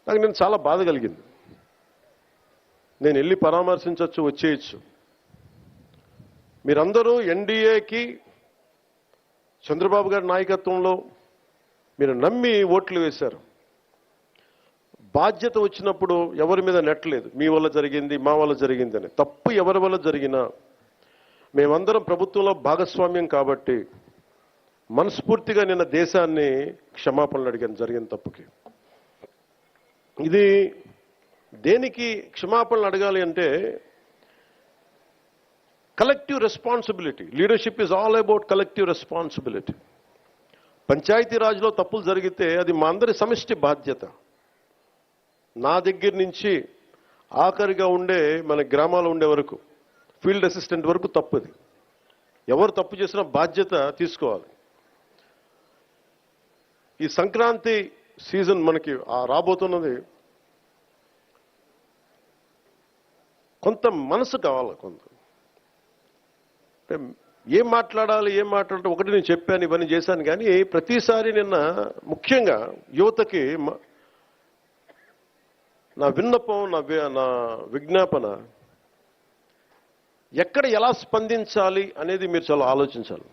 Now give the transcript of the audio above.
నాకు నేను చాలా బాధ కలిగింది. నేను వెళ్ళి పరామర్శించవచ్చు, వచ్చేయచ్చు. మీరందరూ ఎన్డీఏకి చంద్రబాబు గారి నాయకత్వంలో మీరు నమ్మి ఓట్లు వేశారు. బాధ్యత వచ్చినప్పుడు ఎవరి మీద నెట్టలేదు. మీ వల్ల జరిగింది, మా వల్ల జరిగింది అని. తప్పు ఎవరి వల్ల జరిగినా మేమందరం ప్రభుత్వంలో భాగస్వామ్యం కాబట్టి మనస్ఫూర్తిగా నిన్న దేశాన్ని క్షమాపణలు అడిగాను జరిగిన తప్పుకి. ఇది దేనికి క్షమాపణలు అడగాలి అంటే collective responsibility. Leadership is all about collective responsibility. పంచాయతీరాజ్లో తప్పులు జరిగితే అది మా అందరి సమిష్టి బాధ్యత. నా దగ్గర నుంచి ఆఖరిగా ఉండే మన గ్రామాలు ఉండే వరకు, ఫీల్డ్ అసిస్టెంట్ వరకు తప్పుది. ఎవరు తప్పు చేసినా బాధ్యత తీసుకోవాలి. ఈ సంక్రాంతి సీజన్ మనకి రాబోతున్నది. కొంత మనసు కావాలి. కొంత ఏం మాట్లాడాలి, ఏం మాట్లాడాలి ఒకటి నేను చెప్పాను, ఇవన్నీ చేశాను. కానీ ప్రతిసారి నిన్న ముఖ్యంగా యువతకి నా విన్నపం, నా విజ్ఞాపన, ఎక్కడ ఎలా స్పందించాలి అనేది మీరు చాలా ఆలోచించాలి.